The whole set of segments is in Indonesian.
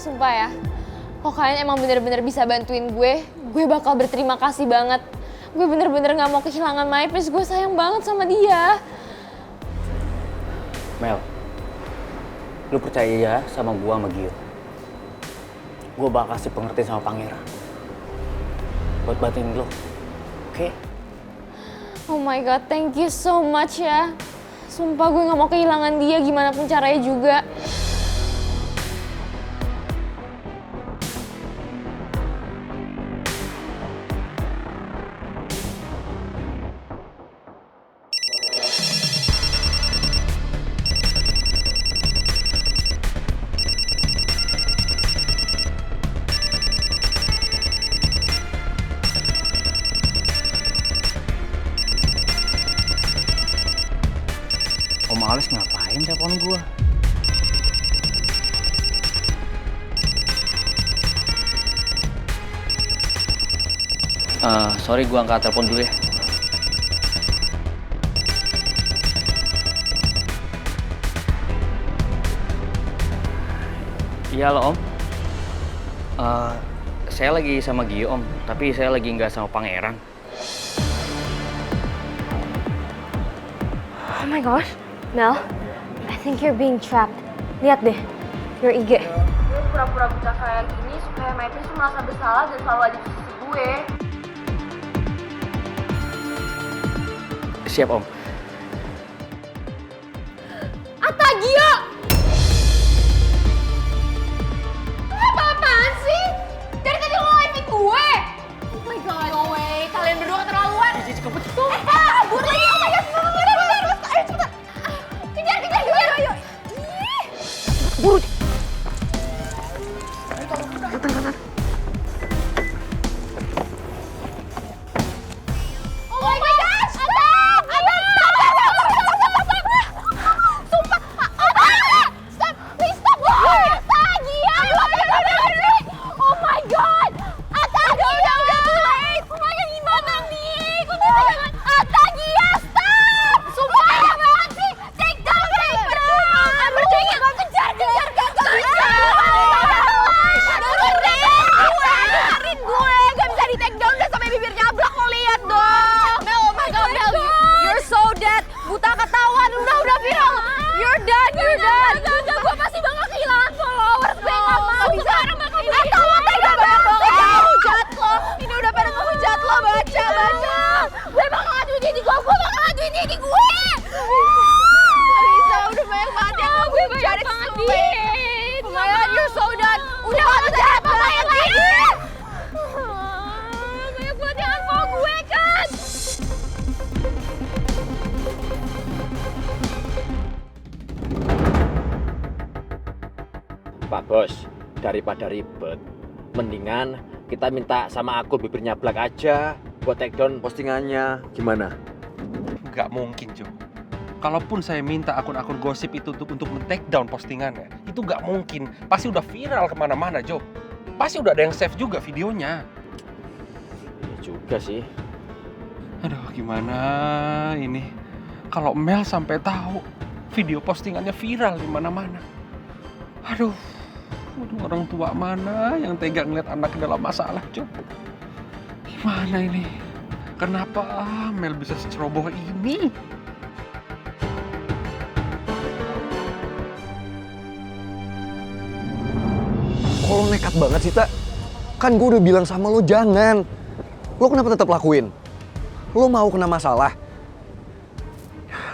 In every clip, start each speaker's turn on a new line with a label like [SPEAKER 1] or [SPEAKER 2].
[SPEAKER 1] sumpah ya. Kalau kalian emang bener-bener bisa bantuin gue bakal berterima kasih banget. Gue bener-bener gak mau kehilangan My Prince, gue sayang banget sama dia.
[SPEAKER 2] Mel, lu percaya ya sama gue sama Gio. Gue bakal kasih pengertian sama pangeran buat batin lo, oke?
[SPEAKER 1] Oh my god, thank you so much ya. Sumpah gue gak mau kehilangan dia gimana pun caranya juga.
[SPEAKER 2] Om Alex ngapain telepon gue? Sorry, gue angkat telepon dulu ya. Iya lo Om. Saya lagi sama Gio Om, tapi saya lagi nggak sama Pangeran.
[SPEAKER 1] Oh my gosh, Mel, I think you're being trapped. Lihat deh, your IG. Gue pura-pura buta kayak gini supaya My Prince merasa bersalah dan selalu ada di sisi gue.
[SPEAKER 2] Siap Om.
[SPEAKER 1] Atta, Gio! Apa-apaan sih? Dari tadi lo live-in gue! Oh my god, no way, kalian berdua keterlaluan.
[SPEAKER 2] Cici kebut tuh.
[SPEAKER 1] Kabur lagi, oh my god, bentar, ayo cepetan. Kejar, ayo.
[SPEAKER 2] Buru.
[SPEAKER 1] Oh my gosh! Atta, sumpah, stop, please stop. Atta, Gia, oh my god, Atta, Gia, udah too late. Oh my god, gimana nih? Atta, Gia, stop. Sumpah, banget sih. Take down. Percaya, kejar. Dengerin gue, gak bisa di take down udah sampai bibir nyablak, lo lihat dong. Mel, oh my god, Mel, you're so dead. Buta ketahuan, udah viral. You're done. Enggak, gue pasti bakal kehilangan followers. Gue gak mau. Sekarang bakal kehilangan. Atau lo tega banget ngehujat lo. Ini udah pada ngehujat lo, baca. Gue bakal ngaduin diri gue. Bisa, udah banyak banget yang gue cari sweet. Oh my god, you're so done. Udah gak bisa apa-apain lagi. Banyak banget yang unfollow gue kan.
[SPEAKER 3] Pak Bos, daripada ribet, mendingan kita minta sama akun bibirnya Black aja buat take down postingannya. Gimana?
[SPEAKER 4] Nggak mungkin, Jo. Kalaupun saya minta akun-akun gosip itu untuk men-take down postingannya, itu nggak mungkin. Pasti udah viral kemana-mana, Jo. Pasti udah ada yang save juga videonya.
[SPEAKER 3] Iya juga sih.
[SPEAKER 4] Aduh, gimana ini? Kalau Mel sampai tahu video postingannya viral di mana-mana. Aduh, orang tua mana yang tega ngeliat anak dalam masalah, Jo? Gimana ini? Kenapa Mel bisa seceroboh ini?
[SPEAKER 5] Kok lo nekat banget sih, Tak? Kan gue udah bilang sama lo jangan. Lo kenapa tetap lakuin? Lo mau kena masalah?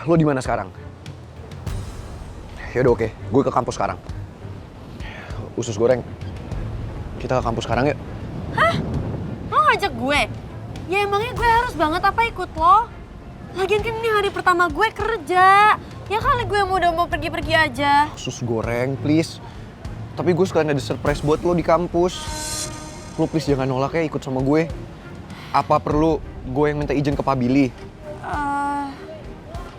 [SPEAKER 5] Lo di mana sekarang? Yaudah oke, gue ke kampus sekarang. Usus goreng, kita ke kampus sekarang yuk.
[SPEAKER 6] Hah? Lo ngajak gue? Ya emangnya gue harus banget apa ikut lo? Lagian kan ini hari pertama gue kerja. Ya kali gue udah mau pergi-pergi aja.
[SPEAKER 5] Usus goreng, please. Tapi gue sekalian ada surprise buat lo di kampus. Lo please jangan nolak ya ikut sama gue. Apa perlu gue yang minta izin ke Pak Billy?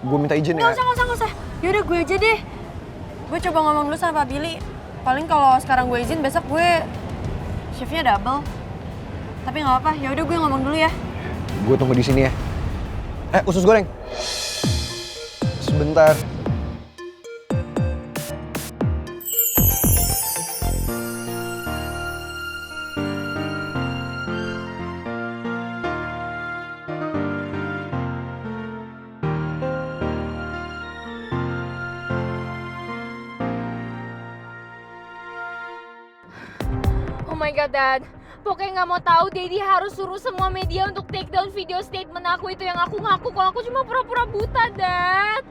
[SPEAKER 5] Gue minta izin ya?
[SPEAKER 6] Nggak usah. Yaudah gue aja deh. Gue coba ngomong dulu sama Pak Billy. Paling kalau sekarang gue izin, besok gue shiftnya double. Tapi nggak apa-apa, yaudah gue ngomong dulu ya.
[SPEAKER 5] Gue tunggu di sini ya. Usus goreng. Sebentar.
[SPEAKER 1] Oh my god, Dad. Pokoknya nggak mau tahu, Daddy harus suruh semua media untuk take down video statement aku itu yang aku ngaku kalau aku cuma pura-pura buta, Dad.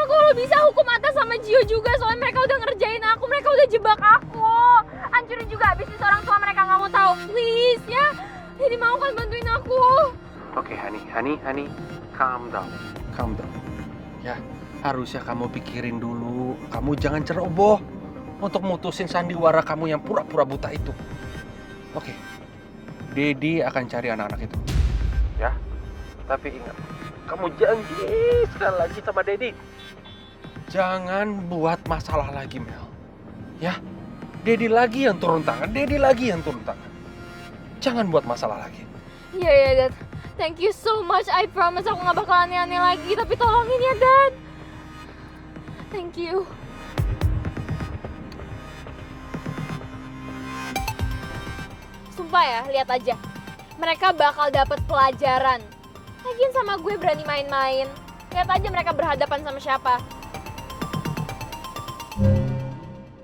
[SPEAKER 1] Kalau bisa hukum atas sama Gio juga, soalnya mereka udah ngerjain aku, mereka udah jebak aku. Hancurin juga bisnis orang tua mereka, nggak mau tahu, please ya. Daddy mau kan bantuin aku?
[SPEAKER 4] Oke, honey, calm down. Ya, harusnya kamu pikirin dulu. Kamu jangan ceroboh untuk mutusin sandiwara kamu yang pura-pura buta itu. Oke, Daddy akan cari anak-anak itu. Ya, tapi ingat, kamu janji sekali lagi sama Daddy. Jangan buat masalah lagi, Mel. Ya, Daddy lagi yang turun tangan, Jangan buat masalah lagi.
[SPEAKER 1] Iya, Dad. Thank you so much. I promise aku nggak bakal aneh-aneh lagi. Tapi tolongin ya, Dad. Thank you. Sumpah ya, lihat aja. Mereka bakal dapat pelajaran. Lagian sama gue berani main-main. Lihat aja mereka berhadapan sama siapa.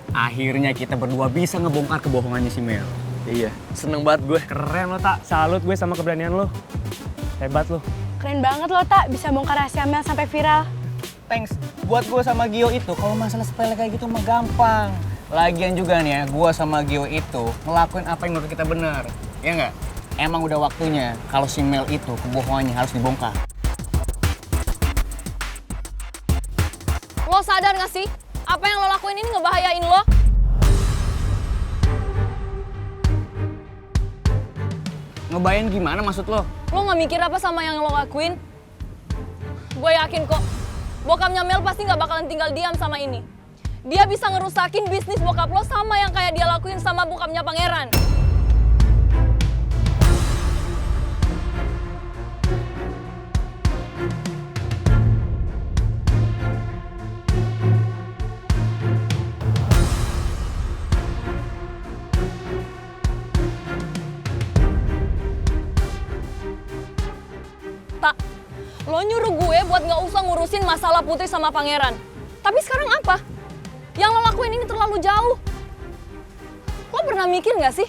[SPEAKER 2] Akhirnya kita berdua bisa ngebongkar kebohongannya si Mel.
[SPEAKER 5] Iya, seneng banget gue.
[SPEAKER 2] Keren lo, Tak. Salut gue sama keberanian lo. Hebat lo.
[SPEAKER 6] Keren banget lo, Tak, bisa bongkar rahasia Mel sampai viral.
[SPEAKER 2] Thanks. Buat gue sama Gio itu, kalau masalah sepele kayak gitu mah gampang. Lagian juga nih ya, gue sama Gio itu ngelakuin apa yang menurut kita benar. Ya nggak? Emang udah waktunya kalau si Mel itu kebohongannya harus dibongkar.
[SPEAKER 1] Lo sadar gak sih? Apa yang lo lakuin ini ngebahayain lo?
[SPEAKER 2] Ngebayang gimana maksud lo?
[SPEAKER 1] Lo gak mikir apa sama yang lo lakuin? Gue yakin kok, bokapnya Mel pasti gak bakalan tinggal diam sama ini. Dia bisa ngerusakin bisnis bokap lo sama yang kayak dia lakuin sama bokapnya Pangeran. Tak, lo nyuruh gue buat gak usah ngurusin masalah Putri sama Pangeran. Tapi sekarang apa? Yang lo lakuin ini terlalu jauh. Lo pernah mikir gak sih?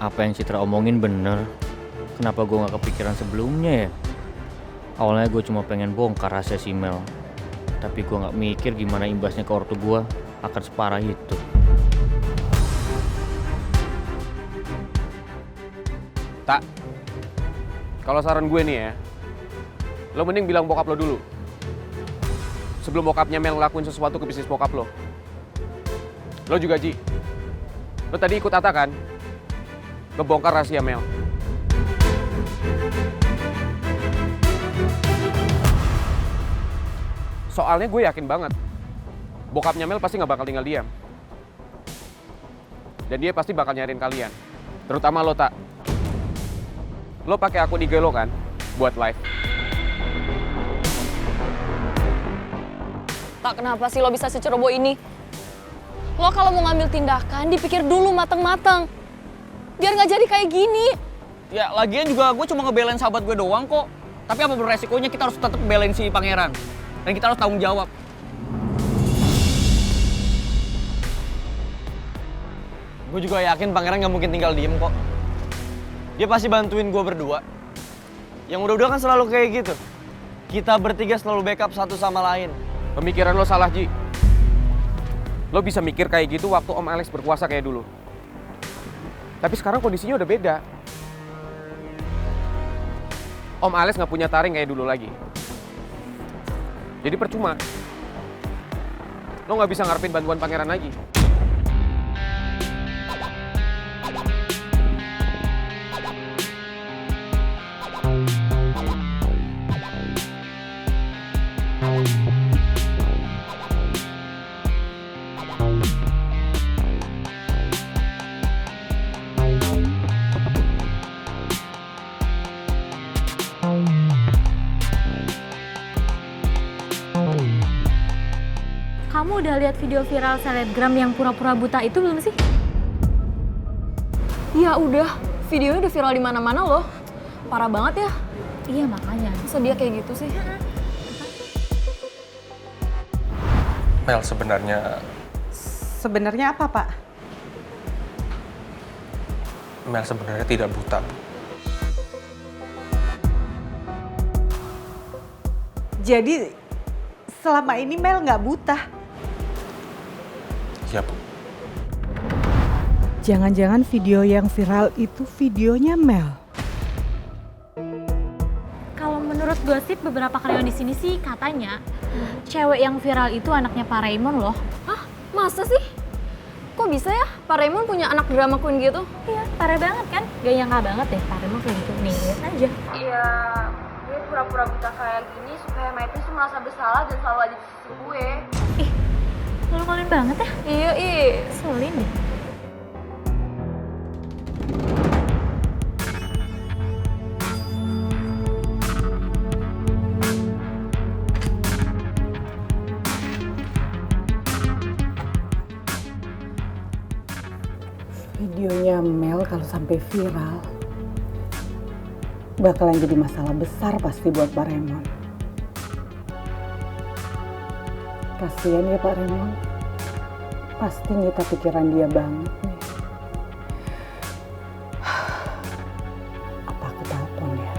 [SPEAKER 2] Apa yang Citra omongin bener. Kenapa gue gak kepikiran sebelumnya ya? Awalnya gue cuma pengen bongkar rahasia si Mel. Tapi gue gak mikir gimana imbasnya ke ortu gue akan separah itu.
[SPEAKER 4] Tak, kalau saran gue nih ya, lo mending bilang bokap lo dulu. Sebelum bokapnya Mel ngelakuin sesuatu ke bisnis bokap lo. Lo juga, Ji. Lo tadi ikut Ata kan? Ngebongkar rahasia Mel. Soalnya gue yakin banget, bokapnya Mel pasti gak bakal tinggal diam. Dan dia pasti bakal nyariin kalian. Terutama lo, Tak. Lo pakai akun IG lo kan, buat live.
[SPEAKER 1] Tak, kenapa sih lo bisa seceroboh ini? Lo kalau mau ngambil tindakan, dipikir dulu mateng-mateng. Biar nggak jadi kayak gini.
[SPEAKER 2] Ya lagian juga gue cuma ngebelain sahabat gue doang kok. Tapi apa beresikonya kita harus tetap belain si Pangeran. Dan kita harus tanggung jawab.
[SPEAKER 5] Gue juga yakin Pangeran gak mungkin tinggal diem kok. Dia pasti bantuin gue berdua. Yang udah-udah kan selalu kayak gitu. Kita bertiga selalu backup satu sama lain.
[SPEAKER 4] Pemikiran lo salah, Ji. Lo bisa mikir kayak gitu waktu Om Alex berkuasa kayak dulu. Tapi sekarang kondisinya udah beda. Om Alex nggak punya taring kayak dulu lagi. Jadi percuma. Lo nggak bisa ngarepin bantuan Pangeran lagi.
[SPEAKER 7] Kamu udah lihat video viral selebgram yang pura-pura buta itu belum sih?
[SPEAKER 1] Ya udah, videonya udah viral di mana-mana loh. Parah banget ya.
[SPEAKER 7] Iya makanya.
[SPEAKER 1] Masa dia kayak gitu sih?
[SPEAKER 4] Mel sebenarnya
[SPEAKER 8] Sebenarnya apa, Pak?
[SPEAKER 4] Mel sebenarnya tidak buta, Bu.
[SPEAKER 8] Jadi selama ini Mel nggak buta.
[SPEAKER 4] Iya, Bu.
[SPEAKER 8] Jangan-jangan video yang viral itu videonya Mel.
[SPEAKER 7] Kalau menurut gosip beberapa karyawan di sini sih katanya cewek yang viral itu anaknya Pak Raymond loh.
[SPEAKER 1] Hah? Masa sih? Kok bisa ya Pak Raymond punya anak drama queen gitu?
[SPEAKER 7] Iya, parah banget kan? Gak nyangka banget deh Pak Raymond kayak gitu. Nih, lihat aja.
[SPEAKER 6] Iya, gue pura-pura buta kayak gini supaya Maiti tuh merasa bersalah dan selalu ada di sisi gue.
[SPEAKER 7] Ih, malu-maluin banget ya?
[SPEAKER 1] Iya,
[SPEAKER 7] Selin deh.
[SPEAKER 8] Videonya Mel kalau sampai viral bakalan jadi masalah besar pasti buat Pak Raymond. Kasian ya Pak Raymond. Pasti nyita pikiran dia banget nih. Apa aku telepon ya?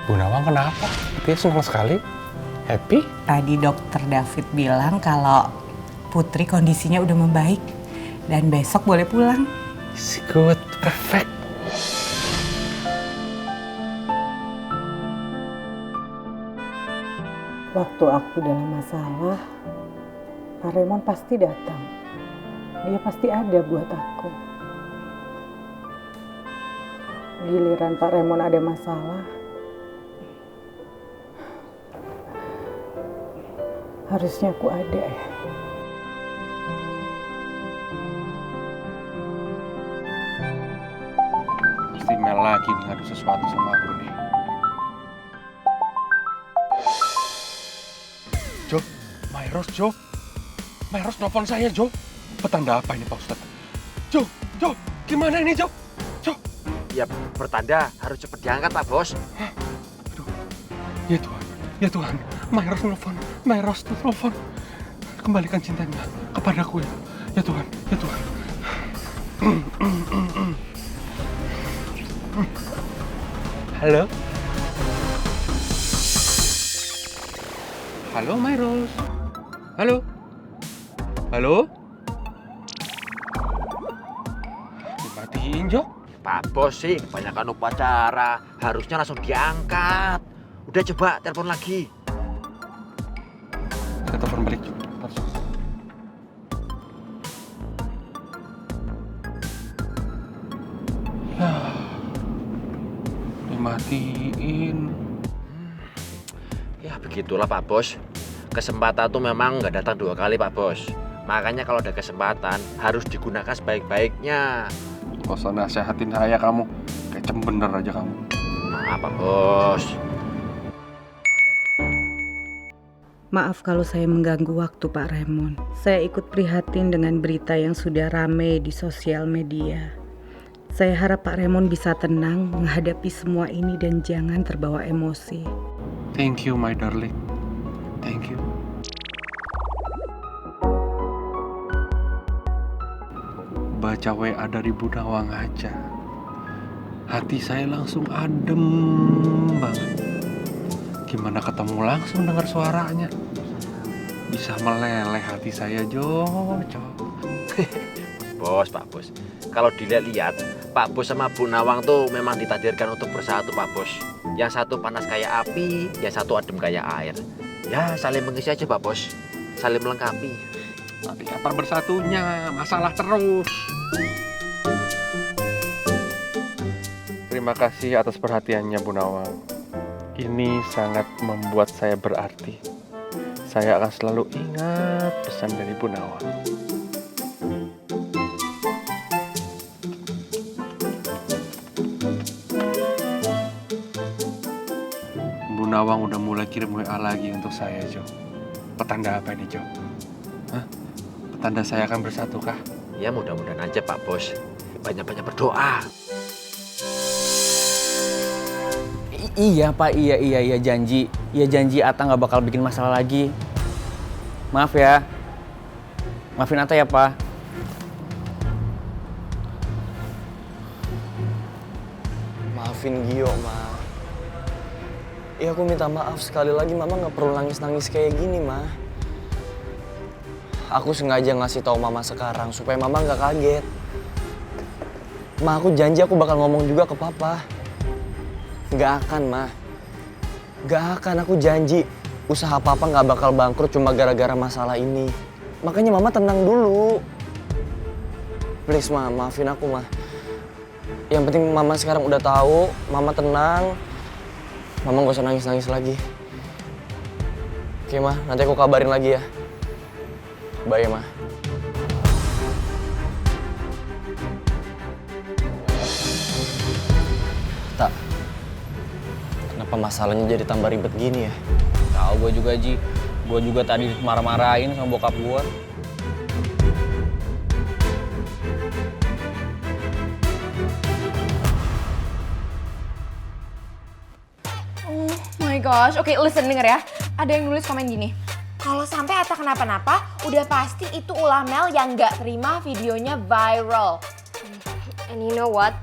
[SPEAKER 4] Bu Nawang kenapa? Dia senang sekali. Happy?
[SPEAKER 8] Tadi dokter David bilang kalau Putri kondisinya udah membaik dan besok boleh pulang.
[SPEAKER 4] Is good, perfect.
[SPEAKER 8] Waktu aku dalam masalah, Pak Raymond pasti datang. Dia pasti ada buat aku. Giliran Pak Raymond ada masalah, harusnya aku ada ya.
[SPEAKER 4] Pasti Mel lagi nih ngadu sesuatu sama aku nih. Jo, Myros, Jo. Myros nelfon saya, Jo. Petanda apa ini Pak Ustadz? Jo, gimana ini Jo? Jo.
[SPEAKER 3] Ya pertanda harus cepat diangkat Pak Bos.
[SPEAKER 4] Aduh, ya Tuhan, Myros nelfon, Myros nelfon. Kembalikan cintanya kepadaku ya. Ya Tuhan. Halo? Halo Myros? Halo? Dimatiin Jo?
[SPEAKER 3] Pak Bos sih kebanyakan upacara, harusnya langsung diangkat. Udah coba telepon lagi.
[SPEAKER 4] Saya telepon balik Jo. Dimatiin.
[SPEAKER 3] Ya begitulah Pak Bos. Kesempatan tuh memang nggak datang 2 kali Pak Bos. Makanya kalau ada kesempatan harus digunakan sebaik-baiknya.
[SPEAKER 4] Gak usah nasehatin saya kamu. Kayak bener aja kamu.
[SPEAKER 3] Maaf Pak Bos.
[SPEAKER 8] Maaf kalau saya mengganggu waktu Pak Raymond. Saya ikut prihatin dengan berita yang sudah rame di sosial media. Saya harap Pak Raymond bisa tenang menghadapi semua ini dan jangan terbawa emosi.
[SPEAKER 4] Thank you my darling. Thank you. Baca WA dari Bu Nawang aja, hati saya langsung adem banget. Gimana ketemu langsung dengar suaranya? Bisa meleleh hati saya, Jo.
[SPEAKER 3] Pak Bos. Kalau dilihat-lihat, Pak Bos sama Bu Nawang tuh memang ditakdirkan untuk bersatu Pak Bos. Yang satu panas kayak api, yang satu adem kayak air. Ya saling mengisi aja Pak Bos, saling melengkapi.
[SPEAKER 4] Tapi kapan bersatunya? Masalah terus. Terima kasih atas perhatiannya Bu Nawang. Ini sangat membuat saya berarti. Saya akan selalu ingat pesan dari Bu Nawang. Nawang udah mulai kirim WA lagi untuk saya, Jo. Petanda apa ini, Jo? Hah? Petanda saya akan bersatu kah?
[SPEAKER 3] Ya mudah-mudahan aja Pak Bos. Banyak-banyak berdoa.
[SPEAKER 2] Iya Pak, iya janji. Iya janji Ata nggak bakal bikin masalah lagi. Maaf ya. Maafin Ata ya Pak.
[SPEAKER 5] Maafin Gio, Ma. Iya aku minta maaf sekali lagi, Mama nggak perlu nangis-nangis kayak gini, Ma. Aku sengaja ngasih tahu Mama sekarang supaya Mama nggak kaget. Ma, aku janji aku bakal ngomong juga ke Papa. Nggak akan, Ma. Nggak akan, aku janji. Usaha Papa nggak bakal bangkrut cuma gara-gara masalah ini. Makanya Mama tenang dulu. Please, Ma, maafin aku, Ma. Yang penting Mama sekarang udah tahu, Mama tenang. Mama gak usah nangis-nangis lagi. Oke, Ma, nanti aku kabarin lagi ya. Bye, Ma. Tak. Kenapa masalahnya jadi tambah ribet gini ya?
[SPEAKER 2] Tahu gue juga Ji. Gue juga tadi marah-marahin sama bokap gue.
[SPEAKER 1] Oh my gosh, oke listen denger ya. Ada yang nulis komen gini. Kalau sampai Ata kenapa-napa, udah pasti itu ulah Mel yang nggak terima videonya viral.
[SPEAKER 6] And you know what?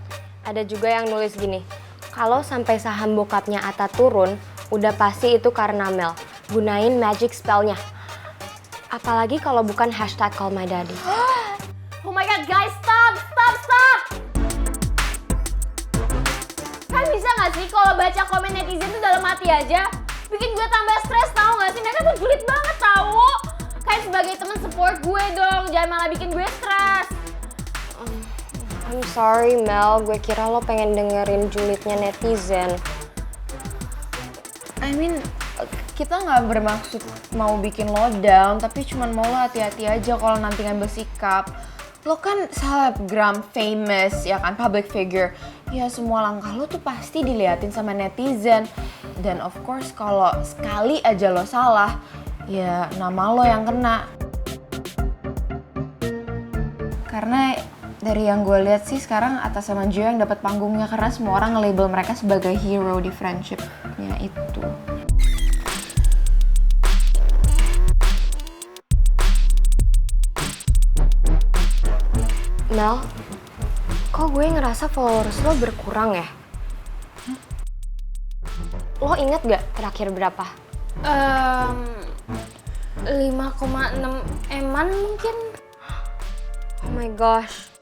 [SPEAKER 6] Ada juga yang nulis gini. Kalau sampai saham bokapnya Ata turun, udah pasti itu karena Mel. Gunain magic spellnya. Apalagi kalau bukan hashtag call my daddy.
[SPEAKER 1] Oh my god guys, stop! Kan bisa gak sih kalau baca komen netizen tuh dalam hati aja? Bikin gue tambah stres tau gak sih? Mereka tuh julid banget tau. Kayak sebagai temen support gue dong, jangan malah bikin gue stres.
[SPEAKER 6] I'm sorry Mel, gue kira lo pengen dengerin julidnya netizen.
[SPEAKER 1] I mean, kita nggak bermaksud mau bikin lo down, tapi cuman mau lo hati-hati aja kalau nanti ngambil sikap. Lo kan selebgram famous, ya kan, public figure. Ya semua langkah lo tuh pasti diliatin sama netizen. Dan of course kalau sekali aja lo salah, ya nama lo yang kena. Karena dari yang gue lihat sih sekarang Ata sama Gio yang dapat panggungnya karena semua orang nge-label mereka sebagai hero di friendship-nya itu.
[SPEAKER 6] Mel, kok gue ngerasa followers lo berkurang ya? Lo inget gak terakhir berapa?
[SPEAKER 1] 5,6 eman mungkin.
[SPEAKER 6] Oh my gosh.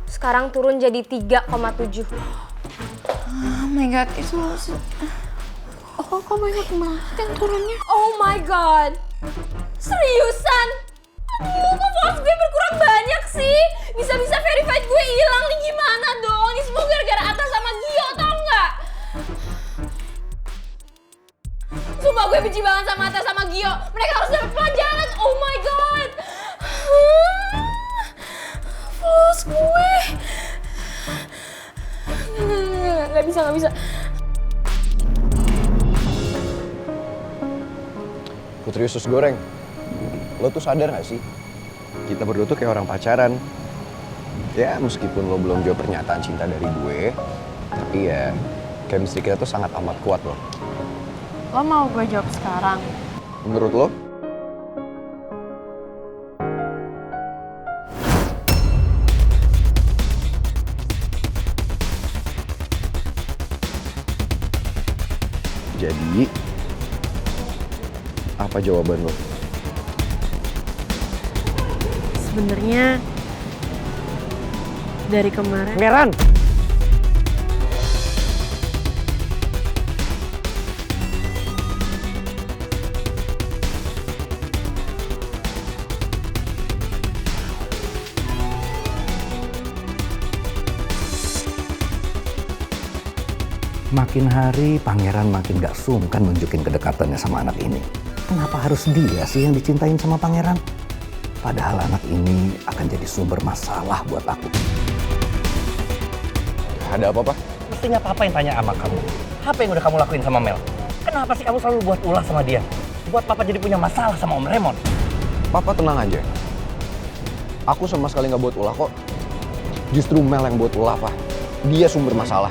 [SPEAKER 6] Sekarang turun jadi 3,7.
[SPEAKER 1] Oh my god, itu... Oh, kok banyak banget yang turunnya? Oh my god! Seriusan? Aduh, kok followers gue berkurang banyak sih? Bisa-bisa verified gue hilang nih, gimana dong? Ini semua gara-gara Ata sama Gio, tau nggak? Sumpah gue benci banget sama Ata sama Gio. Mereka harus dapat pelajaran. Oh my god! Followers gue. Nggak bisa.
[SPEAKER 5] Putri usus goreng, lo tuh sadar gak sih? Kita berdua tuh kayak orang pacaran. Ya meskipun lo belum jawab pernyataan cinta dari gue, tapi ya chemistry kita tuh sangat amat kuat loh.
[SPEAKER 6] Lo mau gue jawab sekarang?
[SPEAKER 5] Menurut lo? Jadi, apa jawaban lo?
[SPEAKER 6] Sebenarnya dari kemarin.
[SPEAKER 5] Pangeran!
[SPEAKER 9] Makin hari Pangeran makin gak sungkan nunjukin kedekatannya sama anak ini. Kenapa harus dia sih yang dicintain sama Pangeran? Padahal anak ini akan jadi sumber masalah buat aku.
[SPEAKER 5] Ada apa, Pak?
[SPEAKER 9] Buktinya papa yang tanya sama kamu. Apa yang udah kamu lakuin sama Mel? Kenapa sih kamu selalu buat ulah sama dia? Buat papa jadi punya masalah sama Om Raymond.
[SPEAKER 5] Papa tenang aja. Aku sama sekali nggak buat ulah kok. Justru Mel yang buat ulah, Pak. Dia sumber masalah.